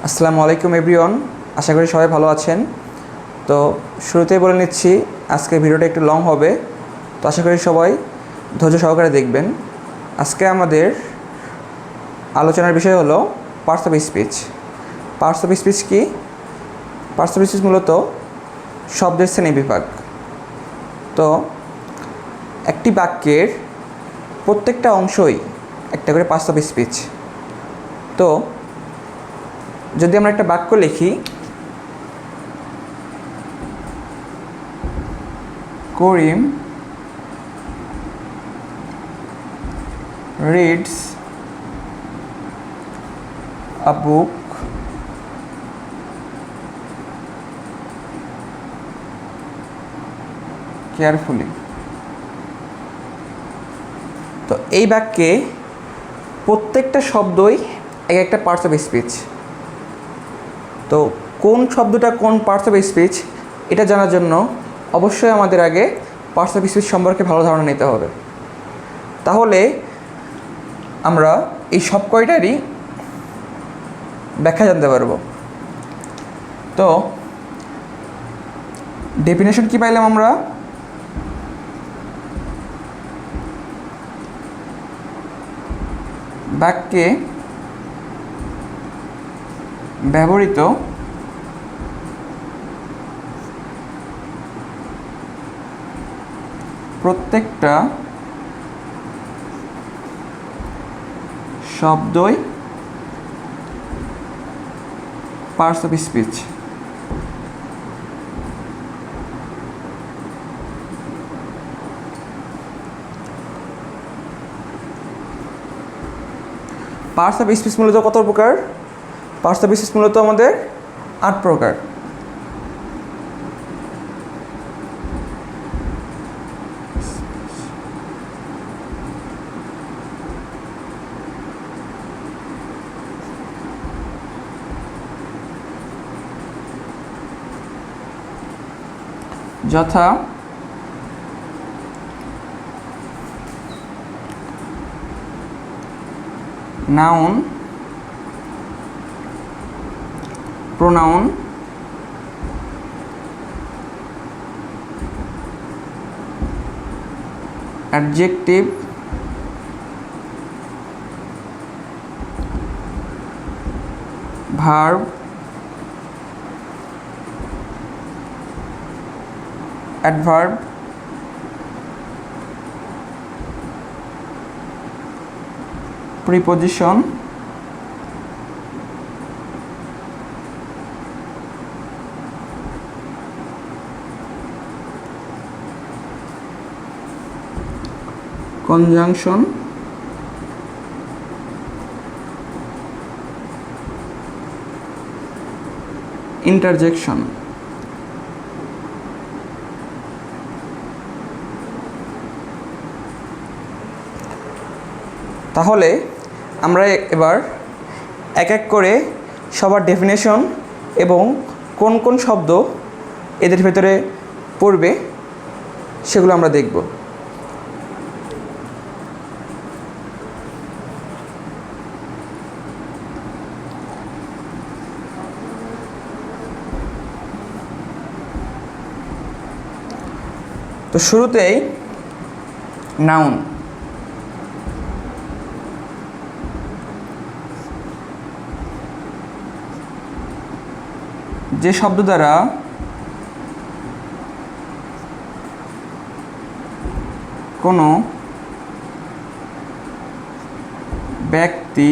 আসসালামু আলাইকুম এভরিওয়ান, আশা করি সবাই ভালো আছেন। তো শুরুতেই বলে নিচ্ছি আজকে ভিডিওটা একটু লং হবে, তো আশা করি সবাই ধৈর্য সহকারে দেখবেন। আজকে আমাদের আলোচনার বিষয় হলো parts of speech. Parts of speech কি? পার্টস অফ স্পিচ মূলত শব্দের শ্রেণীবিভাগ। তো একটি বাক্যের প্রত্যেকটা অংশই একটা করে পার্টস অফ স্পিচ। তো যদি আমরা একটা বাক্য লিখি, করিম রিডস আ বুক কেয়ারফুলি। তো এই বাক্যে প্রত্যেকটা শব্দই এক একটা পার্টস অফ স্পিচ। তো কোন শব্দটা কোন পার্টস অফ স্পিচ এটা জানার জন্য অবশ্যই আমাদের আগে পার্টস অফ স্পিচ সম্পর্কে ভালো ধারণা নিতে হবে। তাহলে আমরা এই সব কয়টারই ব্যাখ্যা জানতে পারব। তো ডেফিনেশন কি পাইলাম আমরা? বাক্যে ব্যবহৃত প্রত্যেকটা শব্দই parts of speech. Parts of speech মূলত কত প্রকার? পার্টস অফ স্পিচ মূলত আমাদের 8 প্রকার। যথা noun, pronoun, adjective, verb, adverb, preposition, conjunction, interjection. তাহলে আমরা এবার এক এক করে সবার ডেফিনেশন এবং কোন কোন শব্দ এদের ভেতরে পড়বে সেগুলো আমরা দেখব। তো শুরুতেই নাউন। যে শব্দ দ্বারা কোনো ব্যক্তি,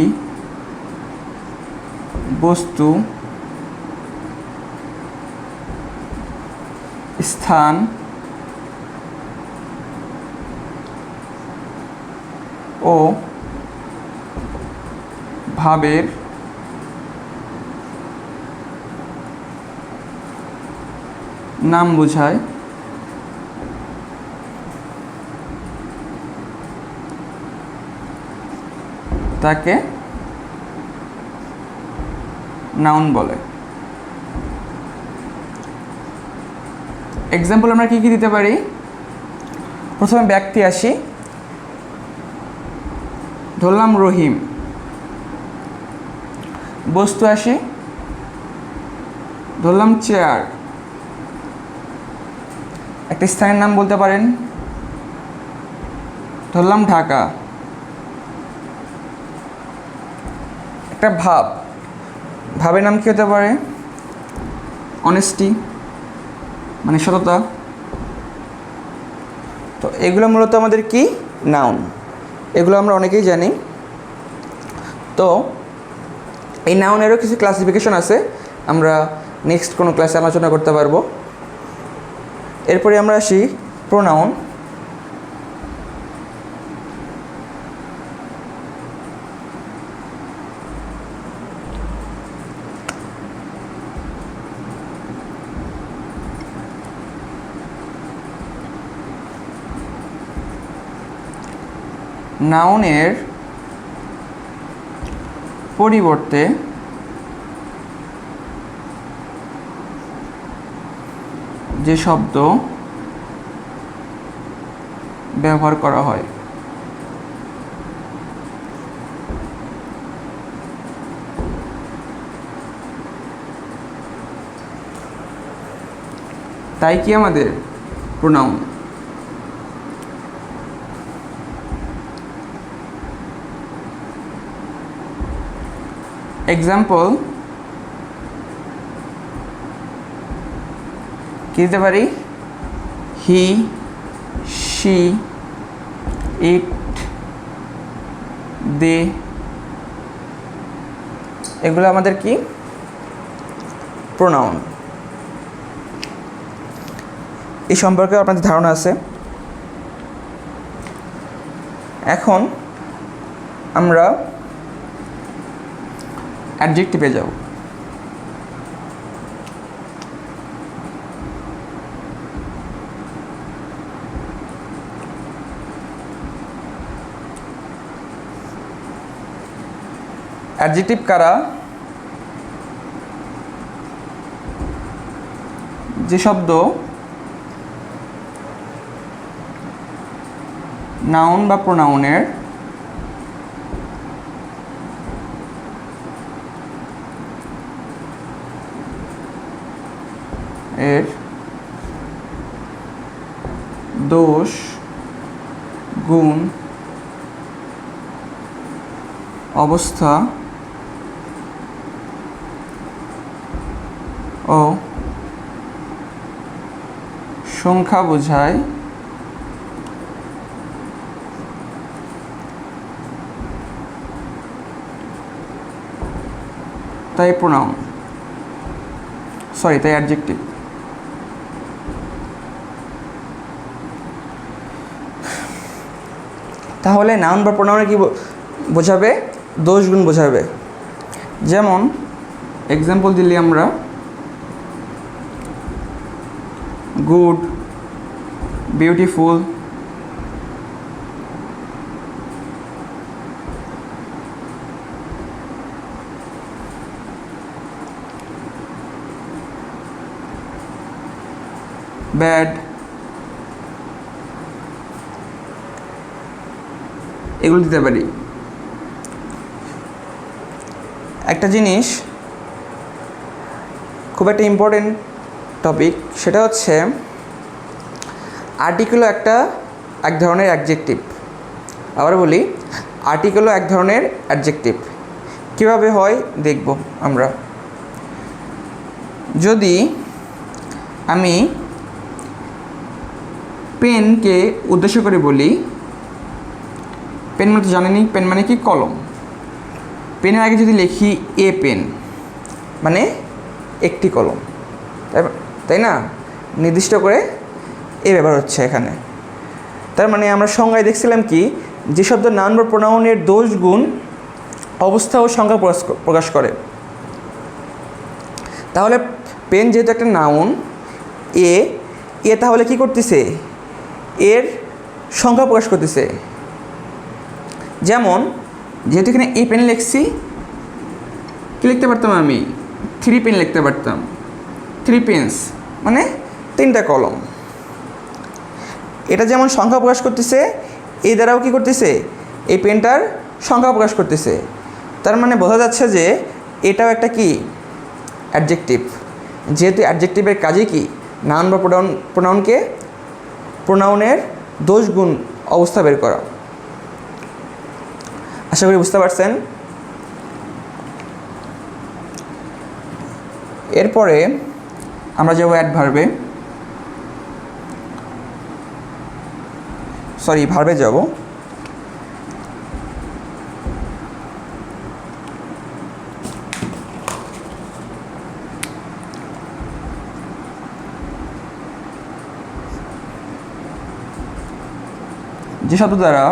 বস্তু, স্থান, ও ভাবের নাম বোঝায় তাকে নাউন বলে। এক্সাম্পল আমরা কি কি দিতে পারি? প্রথমে ব্যক্তি আসি, ধরলাম রহিম। বস্তু আসি, ধরলাম চেয়ার। একটা স্থানের নাম বলতে পারেন, ধরলাম ঢাকা। একটা ভাব, ভাবের নাম কী হতে পারে? অনেস্টি, মানে সততা। তো এগুলো মূলত আমাদের কি? নাউন। এগুলো আমরা অনেকেই জানি। তো এই নাউনেরও কিছু ক্লাসিফিকেশন আছে, আমরা নেক্সট কোনো ক্লাসে আলোচনা করতে পারবো। এরপরে আমরা আসি প্রোনাউন। নাউনের পরিবর্তে যে শব্দ ব্যবহার করা হয়, তাই কি আমাদের প্রোনাউন। এক্সাম্পল কি দিতে পারি? হি, শি, ইট, দে, এগুলো আমাদের কি? প্রোনাউন। এই সম্পর্কে আপনাদের ধারণা আছে। এখন আমরা অ্যাডজেক্টিভে যাব। অ্যাডজেক্টিভ কারা? যে শব্দ নাউন বা প্রোনাউনের এর দোষ, গুণ, অবস্থা ও সংখ্যা বোঝায় তাই প্রোনাউন, তাই অ্যাডজেক্টিভ। তাহলে নাউন বা প্রোনাউনে কি বোঝাবে? দোষ গুণ বোঝাবে। যেমন এক্সাম্পল দিলে আমরা গুড, বিউটিফুল, ব্যাড, এগুলো দিতে পারি। একটা জিনিস খুব একটা ইম্পর্টেন্ট টপিক, সেটা হচ্ছে আর্টিকেলও এক ধরনের অ্যাডজেক্টিভ। আবার বলি, আর্টিকেলও এক ধরনের অ্যাডজেক্টিভ। কীভাবে হয় দেখব আমরা। যদি আমি পেনকে উদ্দেশ্য করে বলি, পেন মানে তো জানেনই, পেন মানে কি? কলম। পেনের আগে যদি লিখি এ পেন, মানে একটি কলম, তাই না? নির্দিষ্ট করে এ ব্যবহার হচ্ছে এখানে। তার মানে আমরা সংজ্ঞায় দেখছিলাম কি, যে শব্দ নাউন বা প্রোনাউনের দোষ, গুণ, অবস্থা ও সংখ্যা প্রকাশ করে। তাহলে পেন যেহেতু একটা নাউন, এ তাহলে কি করতেছে? এর সংখ্যা প্রকাশ করতেছে। যেমন যেহেতু এখানে এ পেন লিখছি, কী লিখতে পারতাম আমি? 3 পেন লিখতে পারতাম। 3 পেন্স মানে 3টা কলম। এটা যেমন সংখ্যা প্রকাশ করতেছে, এই দ্বারাও কি করতেছে? এই পেনটার সংখ্যা প্রকাশ করতেছে। তার মানে বোঝা যাচ্ছে যে এটাও একটা কি? অ্যাডজেক্টিভ। যেহেতু অ্যাডজেক্টিভের কাজই কি নাউন বা প্রোনাউনের দোষ গুণ অবস্থা বের করা। আশা করি বুঝতে পারছেন। এরপরে আমরা যাব ভার্বে যাব। যে শব্দ দ্বারা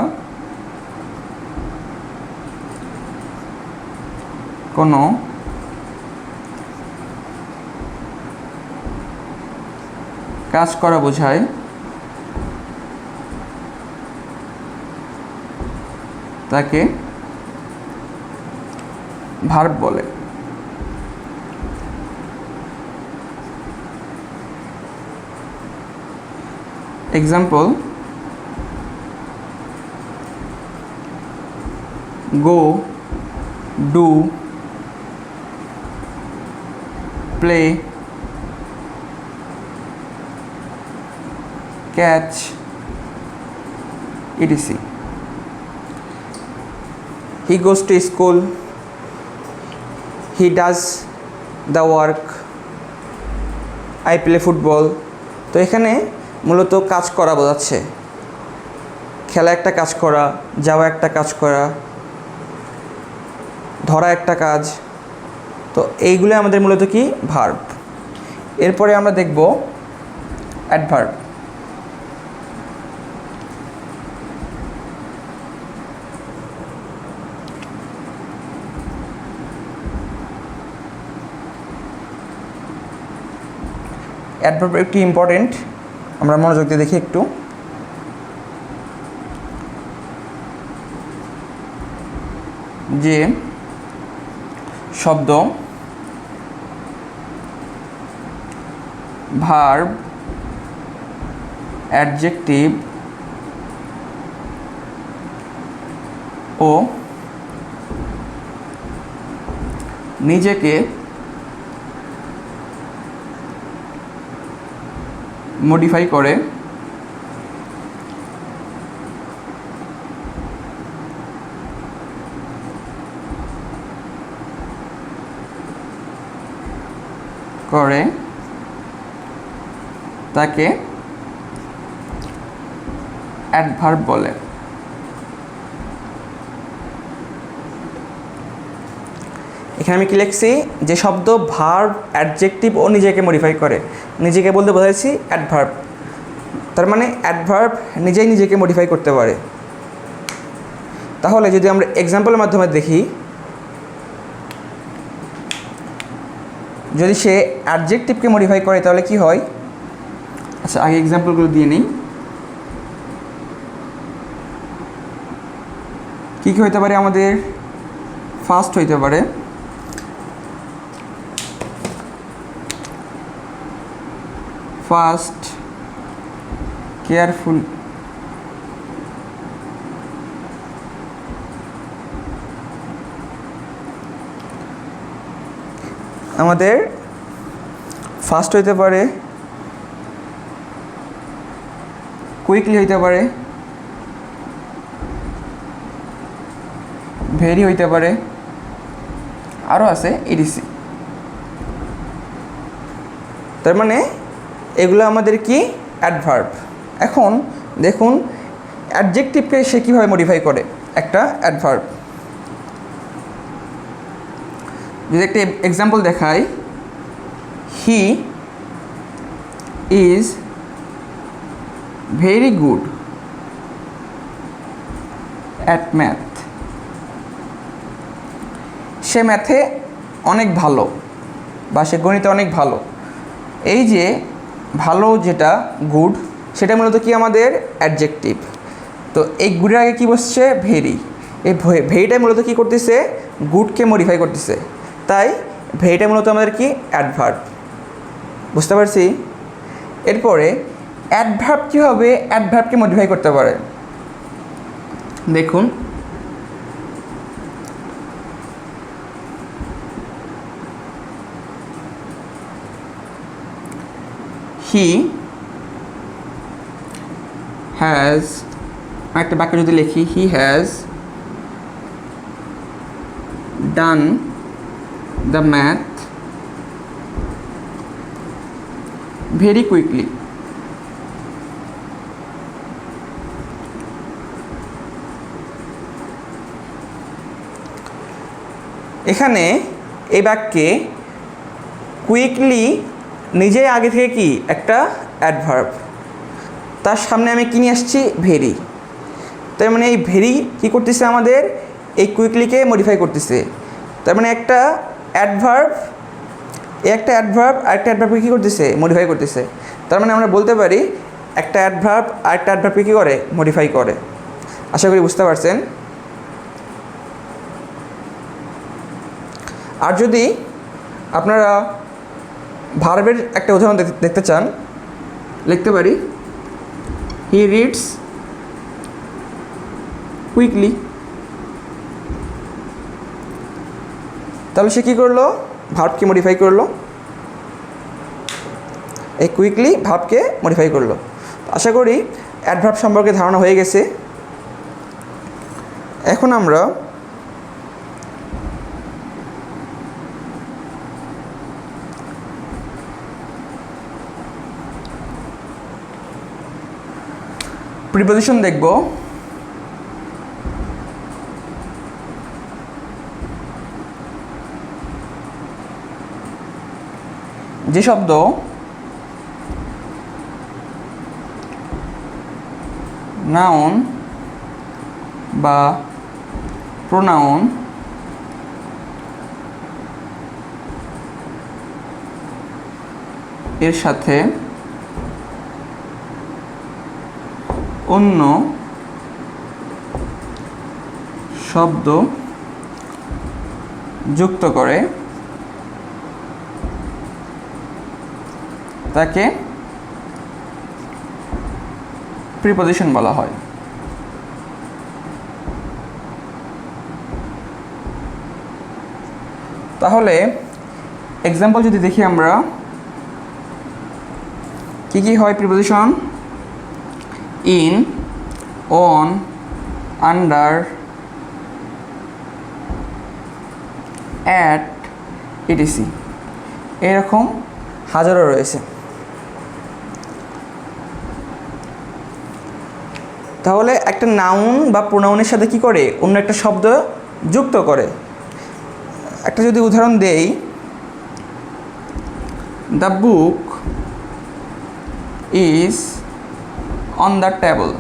কোনো কাজ করা বোঝায় তাকে ভার্ব বলে। Example, go, do, play, catch, etc. He goes to school, he does the work, I play football। তো এখানে মূলত কাজ করা বোঝাচ্ছে, খেলা একটা কাজ করা, যাওয়া একটা কাজ করা, ধরা একটা কাজ। তো এইগুলো আমাদের মূলত কি ভার্ব। এরপরে আমরা দেখব অ্যাডভার্ব। অ্যাডভার্ব একটি ইম্পর্টেন্ট, আমরা মনোযোগ দিয়ে দেখি একটু। যে শব্দ ভার্ব, অ্যাডজেক্টিভ ও নিজেকে মডিফাই করে তাকে অ্যাডভার্ব বলে। এখানে আমি কি লিখছি, যে শব্দ ভার্ব, অ্যাডজেক্টিভ ও নিজেকে মডিফাই করে। নিজেকে বলতে বোঝাচ্ছি অ্যাডভার্ব, তার মানে অ্যাডভার্ব নিজেই নিজেকে মডিফাই করতে পারে। তাহলে যদি আমরা এক্সাম্পলের মাধ্যমে দেখি, যদি সে অ্যাডজেক্টিভকে মডিফাই করে তাহলে কি হয়। আচ্ছা, আগে এক্সাম্পলগুলো দিয়ে নিই। কী কী হইতে পারে আমাদের? ফার্স্ট হইতে পারে ফার্স্ট, কেয়ারফুল, আমাদের ফার্স্ট হইতে পারে, কুইকলি হইতে পারে, ভেরি হইতে পারে, আরও আছে ইডিসি। তার মানে এগুলো আমাদের কি অ্যাডভার্ব। এখন দেখুন অ্যাডজেক্টিভকে সে কীভাবে মডিফাই করে একটা অ্যাডভার্ব। যদি একটা এক্সাম্পল দেখাই, he is very good at math. সে ম্যাথে অনেক ভালো, বা সে গণিতে অনেক ভালো। এই যে ভালো, যেটা গুড, সেটা মূলত কি আমাদের অ্যাডজেক্টিভ। তো এই গুডের আগে কী বসছে? ভেরি। এই ভেরিটা মূলত কী করতেছে? গুডকে মডিফাই করতেছে। তাই ভেরিটা মূলত আমাদের কি অ্যাডভার্ব। বুঝতে পারছি? এরপরে অ্যাডভার্ব কীভাবে অ্যাডভার্বকে মডিফাই করতে পারে দেখুন। হি হ্যাজ, একটা বাক্য যদি লিখি, he has done the math very quickly. এখানে এই বাক্যে কুইকলি নিজেই আগে থেকে কি একটা অ্যাডভার্ব, তার সামনে আমি কি নিয়ে আসছি, ভেরি। তার মানে এই ভেরি কী করতেছে, আমাদের এই কুইকলিকে মডিফাই করতেছে। তার মানে একটা অ্যাডভার্ব, একটা অ্যাডভার্ব আরেকটা অ্যাডভার্বকে কী করতেছে, মডিফাই করতেছে। তার মানে আমরা বলতে পারি একটা অ্যাডভার্ব আরেকটা অ্যাডভার্বকে কী করে, মডিফাই করে। আশা করি বুঝতে পারছেন। আর যদি আপনারা ভার্বের একটা উদাহরণ দেখতে চান, লিখতে পারি হি রিডস কুইকলি। তাহলে সে কী করলো, ভার্বকে মডিফাই করলো, এই কুইকলি ভার্বকে মডিফাই করলো। আশা করি অ্যাডভার্ব সম্পর্কে ধারণা হয়ে গেছে। এখন আমরা প্রিপোজিশন দেখব। যে শব্দ নাউন বা প্রোনাউন এর সাথে অন্য শব্দ যুক্ত করে তাকে প্রিপোজিশন বলা হয়। তাহলে এক্সাম্পল যদি দেখি আমরা, কি কি হয় preposition, in, on, under, at, etc, এরকম হাজারো রয়েছে। তাহলে একটা নাউন বা প্রোনাউনের সাথে কি করে, অন্য একটা শব্দ যুক্ত করে। একটা যদি উদাহরণ দেই, the book is on the table.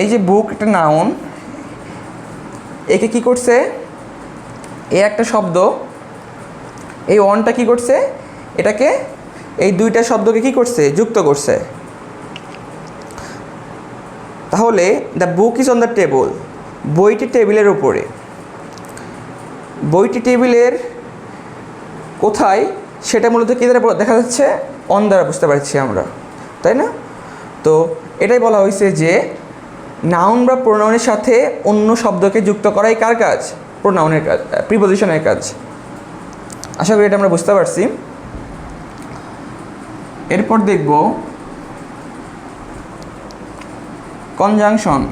এই যে বুক একটা নাউন, একে কি করছে, এ একটা শব্দ, এই অনটা কি করছে, এটাকে, এই দুইটা শব্দকে কি করছে, যুক্ত করছে। তাহলে the book is on the table, বইটি টেবিলের উপরে। বইটি টেবিলের কোথায় সেটা মূলত কী দ্বারা দেখা যাচ্ছে, অন দ্বারা বুঝতে পারছি আমরা, তাই না? তো এটাই বলা হয়েছে যে নাউন বা প্রোনাউনের সাথে অন্য শব্দকে যুক্ত করাই কার কাজ, প্রোনাউনের কাজ, প্রিপোজিশনের কাজ। আশা করি এটা আমরা বুঝতে পারছি। এরপর দেখব কনজাংশন।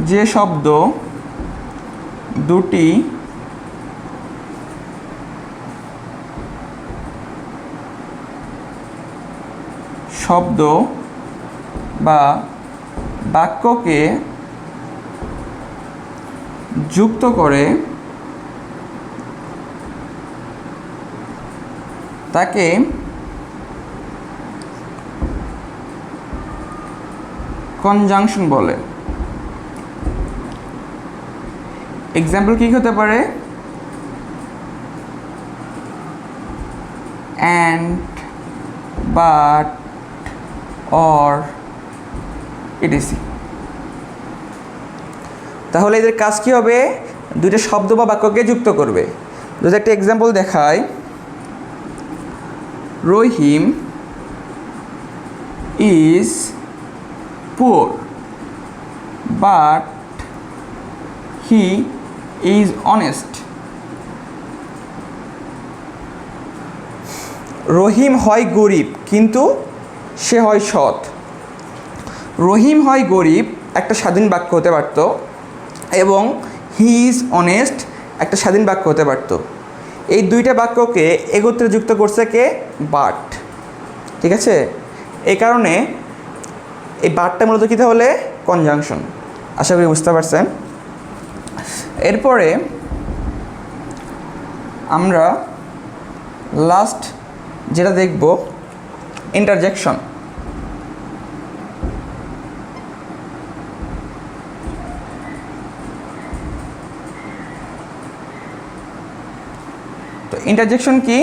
যে শব্দ দুটি শব্দ বা বাক্যকে যুক্ত করে তাকে কনজাংশন বলে। এক্সাম্পল কী হতে পারে, অ্যান্ড, বাট, অর, ইটিসি। তাহলে এদের কাজ কী হবে, দুইটা শব্দ বা বাক্যকে যুক্ত করবে। যদি একটা এক্সাম্পল দেখায়, Rahim is poor but he is honest. Rahim হয় গরিব কিন্তু সে হয় সৎ। রহিম হয় গরিব একটা স্বাধীন বাক্য হতে পারত, এবং হি ইজ অনেস্ট একটা স্বাধীন বাক্য হতে পারত। এই দুইটা বাক্যকে একত্রে যুক্ত করছে কে? বাট। ঠিক আছে, এই কারণে এই বাটটা মূলত কী তাহলে? কনজাংশন। আশা করি বুঝতে পারছেন। এরপরে আমরা লাস্ট যেটা দেখব, ইন্টারজেকশন। তো ইন্টারজেকশন কি?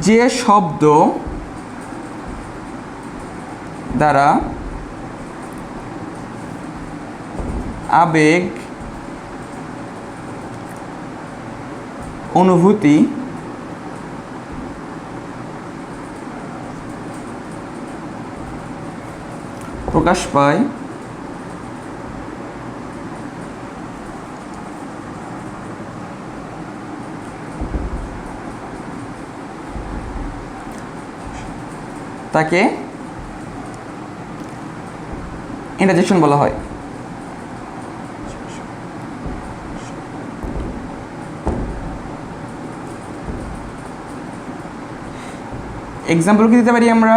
যে শব্দ দ্বারা আবেগ, অনুভূতি প্রকাশ পায়, তাকে ইন্টারজেকশন বলা হয়। এক্সাম্পল কি দিতে পারি আমরা?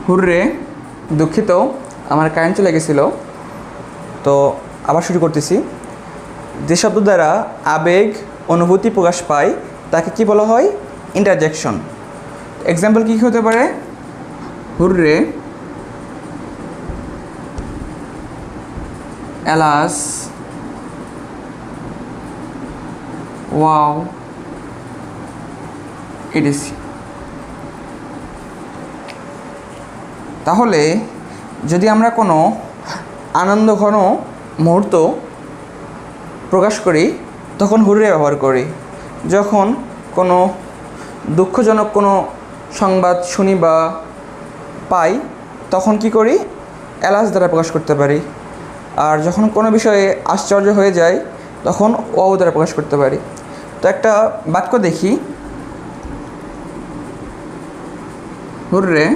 হুররে, দুঃখিত আমার কারেন্ট চলে গেছিলো, তো আবার শুরু করতেছি। যে শব্দ দ্বারা আবেগ, অনুভূতি প্রকাশ পায় তাকে কি বলা হয়? ইন্টারজেকশন। এক্সাম্পল কী হতে পারে? হুররে, এলাস, ওয়াও, এডিসি। তাহলে যদি আমরা কোনো আনন্দঘন মুহূর্ত প্রকাশ করি তখন হুররে ব্যবহার করি। যখন কোনো দুঃখজনক কোনো সংবাদ শুনি বা পাই তখন কি করি? এলাস দ্বারা প্রকাশ করতে পারি। আর যখন কোনো বিষয়ে আশ্চর্য হয়ে যায় তখন ওয়াও দ্বারা প্রকাশ করতে পারি। তো একটা বাক্য দেখি। Hurray,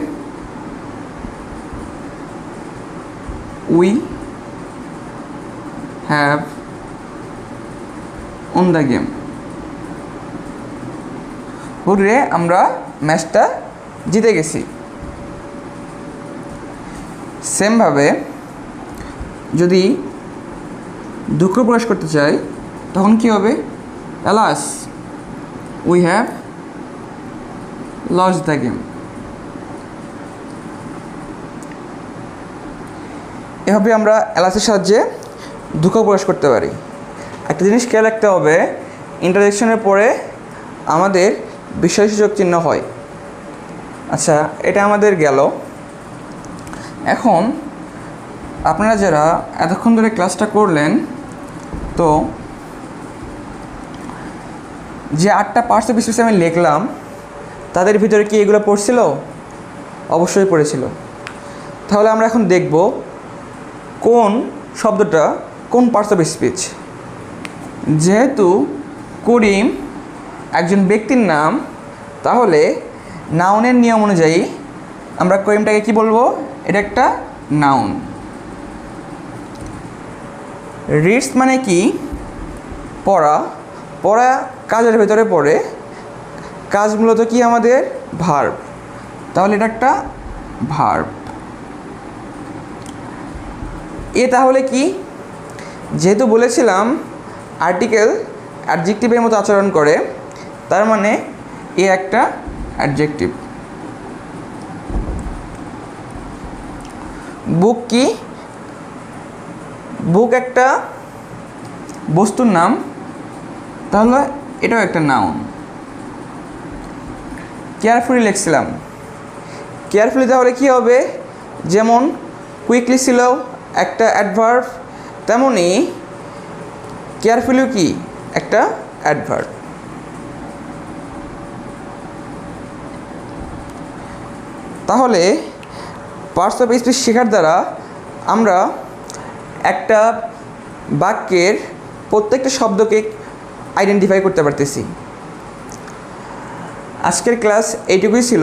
we have won the game. Hurray, আমরা ম্যাচটা জিতে গেছি। সেমভাবে যদি দুঃখ প্রকাশ করতে চাই তখন কি হবে? Alas, we have lost the game. এভাবে আমরা অ্যালাসের সাহায্যে দুঃখ প্রকাশ করতে পারি। একটা জিনিস খেয়াল রাখতে হবে, ইন্টারজেকশনের পরে আমাদের বিশেষক চিহ্ন হয়। আচ্ছা, এটা আমাদের গেল। এখন আপনারা যারা এতক্ষণ ধরে ক্লাসটা করলেন, তো যে 8টা পার্টস অফ স্পিচ আমি লিখলাম তাদের ভিতরে কি এগুলো পড়ছিল? অবশ্যই পড়েছিল। তাহলে আমরা এখন দেখব কোন শব্দটা কোন পার্টস অফ স্পিচ। যেহেতু করিম একজন ব্যক্তির নাম, তাহলে নাউনের নিয়ম অনুযায়ী আমরা করিমটাকে কি বলবো? এটা একটা নাউন। রিডস মানে কি? পড়া। পড়া কাজের ভেতরে পড়ে। কাজ মূলত কি আমাদের? ভার্ব। তাহলে এটা একটা ভার্ব। এ তাহলে কি? যেহেতু বলেছিলাম আর্টিকেল অ্যাডজেক্টিভের মতো আচরণ করে, তার মানে এ একটা অ্যাডজেক্টিভ। বুক কি? বুক একটা বস্তুর নাম, তাহলে এটাও একটা নাউন। কেয়ারফুলি লিখছিলাম। কেয়ারফুলি তাহলে কি হবে? যেমন কুইকলি ছিল একটা অ্যাডভার্ব, তেমনি কেয়ারফুলিও কি একটা অ্যাডভার্ব। তাহলে পার্টস অফ স্পিচ শেখার দ্বারা আমরা একটা বাক্যের প্রত্যেকটা শব্দকে আইডেন্টিফাই করতে পারতেছি। আজকের ক্লাস এইটুকুই ছিল।